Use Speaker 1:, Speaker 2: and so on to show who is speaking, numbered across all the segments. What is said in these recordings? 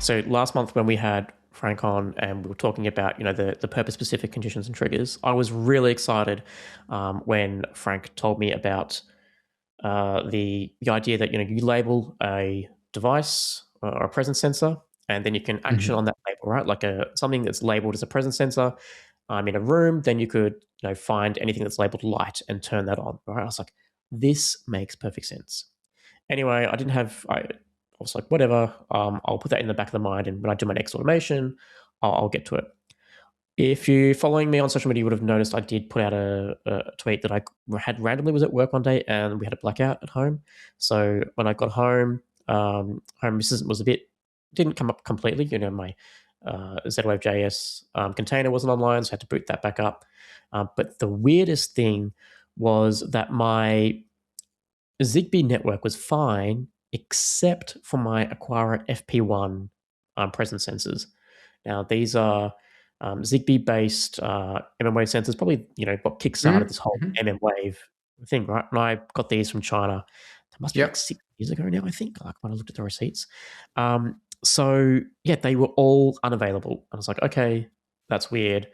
Speaker 1: So last month when we had Frank on and we were talking about, the purpose-specific conditions and triggers, I was really excited when Frank told me about the idea that, you label a device or a presence sensor, and then you can action on that label, right? Like something that's labeled as a presence sensor. I'm in a room, then you could, find anything that's labeled light and turn that on, right? I was like, this makes perfect sense. Anyway, I was like, whatever, I'll put that in the back of the mind, and when I do my next automation, I'll get to it. If you're following me on social media, you would have noticed I did put out a tweet that I had randomly was at work one day and we had a blackout at home. So when I got home, Home Assistant didn't come up completely. My Z-Wave JS container wasn't online, so I had to boot that back up. But the weirdest thing was that my Zigbee network was fine, except for my Aqara FP1 presence sensors. Now, these are Zigbee-based MM-Wave sensors, probably, what kickstarted this whole MM-Wave thing, right? And I got these from China. That must be like 6 years ago now, I think, like when I looked at the receipts. So, yeah, they were all unavailable. I was like, okay, that's weird.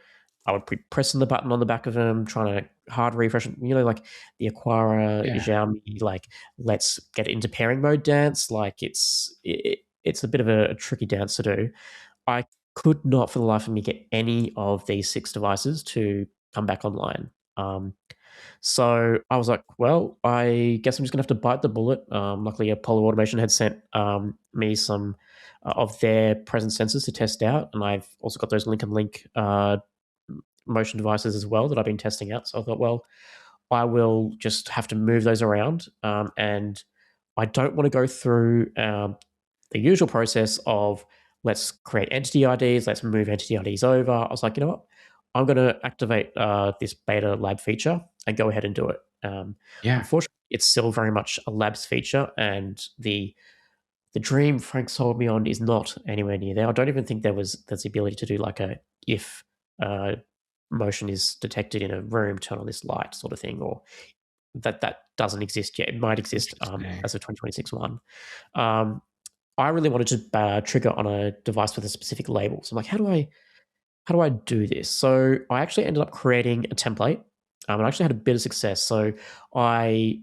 Speaker 1: I would be pressing the button on the back of them, trying to hard refresh, like the Aqara, Xiaomi, like, let's get into pairing mode dance. Like, it's a bit of a tricky dance to do. I could not for the life of me get any of these 6 devices to come back online. So I was like, well, I guess I'm just going to have to bite the bullet. Luckily, Apollo Automation had sent me some of their presence sensors to test out, and I've also got those Link and Link motion devices as well that I've been testing out. So I thought, well, I will just have to move those around, and I don't want to go through the usual process of let's create entity IDs, let's move entity IDs over. I was like, you know what? I'm going to activate this beta lab feature and go ahead and do it. Unfortunately, it's still very much a labs feature, and the dream Frank sold me on is not anywhere near there. I don't even think there's the ability to do like a if motion is detected in a room, turn on this light sort of thing, or that doesn't exist yet. It might exist as a 2026 one. I really wanted to trigger on a device with a specific label. So I'm like, how do I do this? So I actually ended up creating a template. And I actually had a bit of success. So I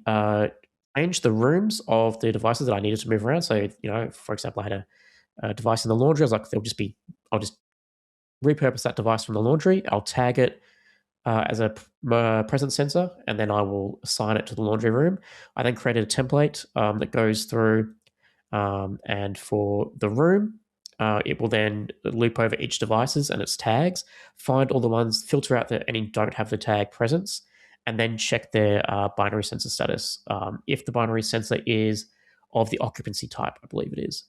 Speaker 1: changed the rooms of the devices that I needed to move around. So, for example, I had a device in the laundry. I was like, I'll just repurpose that device from the laundry. I'll tag it as a presence sensor, and then I will assign it to the laundry room. I then created a template that goes through, and for the room, it will then loop over each devices and its tags, find all the ones, filter out any don't have the tag presence, and then check their binary sensor status. If the binary sensor is of the occupancy type, I believe it is.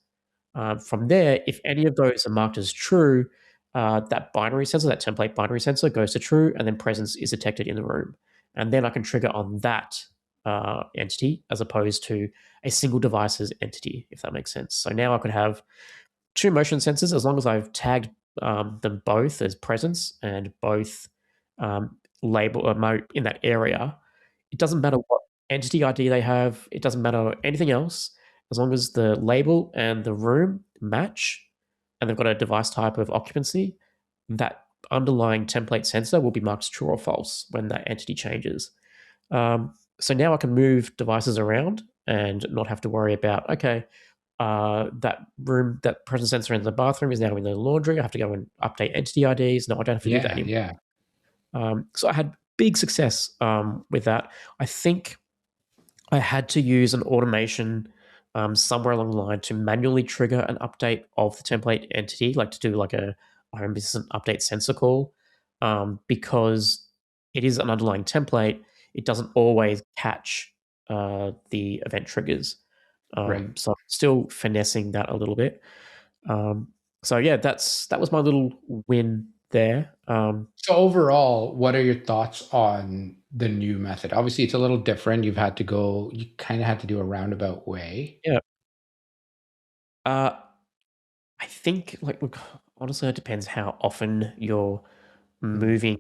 Speaker 1: From there, if any of those are marked as true, that binary sensor, that template binary sensor goes to true, and then presence is detected in the room. And then I can trigger on that entity as opposed to a single device's entity, if that makes sense. So now I could have 2 motion sensors as long as I've tagged them both as presence and both label in that area. It doesn't matter what entity ID they have. It doesn't matter anything else. As long as the label and the room match and they've got a device type of occupancy, that underlying template sensor will be marked true or false when that entity changes. So now I can move devices around and not have to worry about, okay, that presence sensor in the bathroom is now in the laundry. I have to go and update entity IDs. No, I don't have to do that anymore. So I had big success with that. I think I had to use an automation somewhere along the line to manually trigger an update of the template entity, like to do like a Home Assistant update sensor call, because it is an underlying template. It doesn't always catch the event triggers. So still finessing that a little bit. So yeah, that was my little win there.
Speaker 2: So overall, what are your thoughts on the new method? Obviously, it's a little different. You kind of had to do a roundabout way.
Speaker 1: Yeah. I think, like, look, honestly, it depends how often you're moving,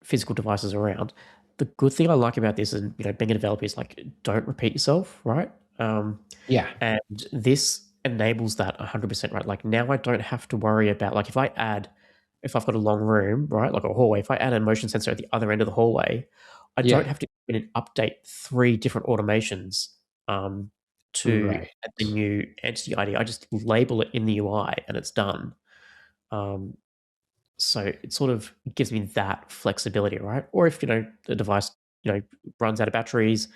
Speaker 1: physical devices around. The good thing I like about this is, being a developer is like, don't repeat yourself, right?
Speaker 2: Yeah.
Speaker 1: And this enables that 100%, right? Like now I don't have to worry about, like if I've got a long room, right, like a hallway, if I add a motion sensor at the other end of the hallway, I don't
Speaker 2: Yeah.
Speaker 1: have to update 3 different automations to
Speaker 2: Right.
Speaker 1: add the new entity ID. I just label it in the UI and it's done. So it sort of gives me that flexibility, right? Or if the device runs out of batteries,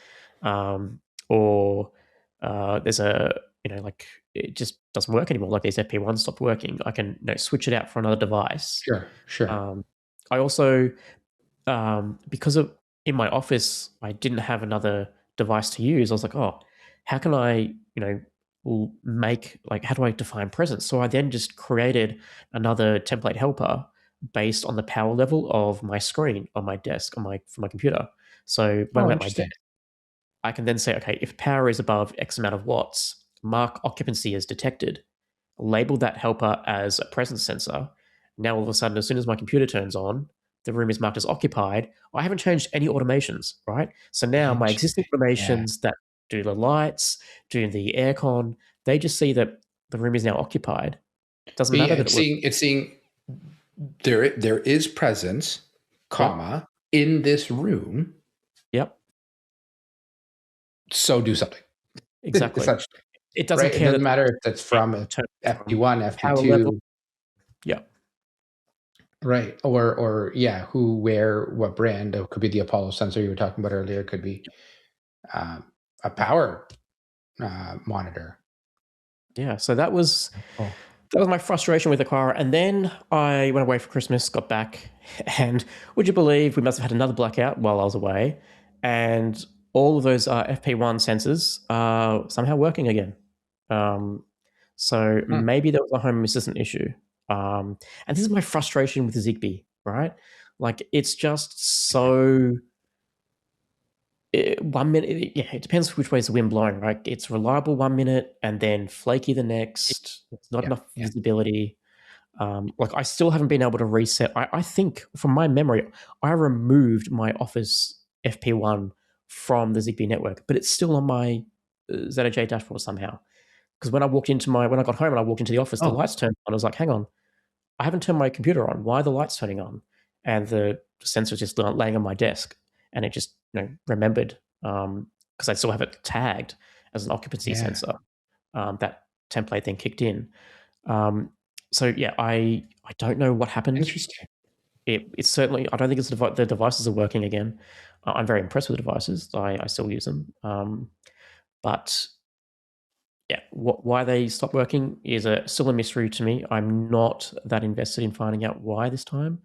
Speaker 1: or there's like it just doesn't work anymore, like these FP1 stopped working, I can switch it out for another device.
Speaker 2: Sure.
Speaker 1: I also, because of in my office, I didn't have another device to use. I was like, oh, how can I, make, like, how do I define presence? So I then just created another template helper based on the power level of my screen on my desk for my computer. So when
Speaker 2: Oh,
Speaker 1: I'm at my desk,
Speaker 2: interesting.
Speaker 1: I can then say, okay, if power is above X amount of watts, mark occupancy as detected, label that helper as a presence sensor. Now, all of a sudden, as soon as my computer turns on, the room is marked as occupied. I haven't changed any automations, right? So now my existing
Speaker 2: Interesting. Yeah.
Speaker 1: automations that do the lights, do the aircon, they just see that the room is now occupied. Doesn't
Speaker 2: But yeah,
Speaker 1: matter that it was.
Speaker 2: it's seeing there is presence,
Speaker 1: Yep.
Speaker 2: comma, in this room.
Speaker 1: Yep.
Speaker 2: So do something.
Speaker 1: Exactly.
Speaker 2: Essentially,
Speaker 1: It doesn't
Speaker 2: right? It
Speaker 1: care
Speaker 2: doesn't
Speaker 1: that
Speaker 2: matter if that's from
Speaker 1: from
Speaker 2: FP1,
Speaker 1: power level.
Speaker 2: FP2,
Speaker 1: Yep.
Speaker 2: right? Or yeah, who, where, what brand? It could be the Apollo sensor you were talking about earlier. It could be a power monitor.
Speaker 1: Yeah. So that was
Speaker 2: Oh,
Speaker 1: my frustration with Aqara. And then I went away for Christmas, got back, and would you believe we must have had another blackout while I was away, and all of those FP1 sensors are somehow working again. So maybe there was a home assistant issue. And this is my frustration with Zigbee, right? Like it's just so. 1 minute, yeah, it depends which way is the wind blowing, right? It's reliable 1 minute and then flaky the next. It's not
Speaker 2: yeah,
Speaker 1: enough
Speaker 2: yeah.
Speaker 1: visibility. Like I still haven't been able to reset. I think from my memory, I removed my Office FP1 from the Zigbee network, but it's still on my ZOJ dashboard somehow. Because when I got home and I walked into the office, the
Speaker 2: Oh,
Speaker 1: lights turned on. I was like, hang on, I haven't turned my computer on. Why are the lights turning on? And the sensor was just laying on my desk, and it just remembered, because I still have it tagged as an occupancy
Speaker 2: yeah.
Speaker 1: sensor. That template then kicked in. So yeah, I don't know what happened.
Speaker 2: Interesting.
Speaker 1: It's certainly, I don't think it's the devices are working again. I'm very impressed with the devices. I still use them, but yeah, why they stopped working is still a mystery to me. I'm not that invested in finding out why this time.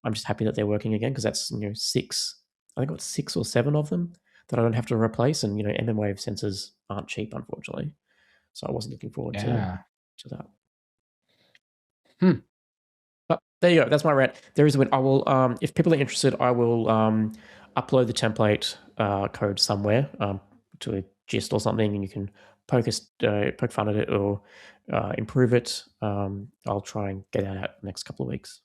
Speaker 1: I'm just happy that they're working again, because that's 6. I think I've got 6 or 7 of them that I don't have to replace, and MM-Wave sensors aren't cheap, unfortunately. So I wasn't looking forward to
Speaker 2: Yeah.
Speaker 1: that.
Speaker 2: Hmm.
Speaker 1: But there you go. That's my rant. There is a win. I will, if people are interested, I will upload the template code somewhere, to a gist or something, and you can poke fun at it or improve it. I'll try and get that out next couple of weeks.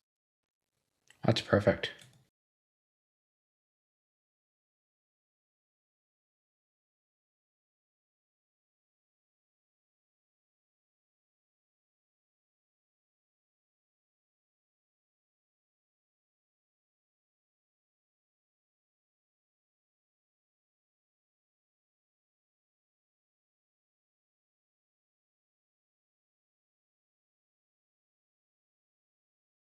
Speaker 2: That's perfect.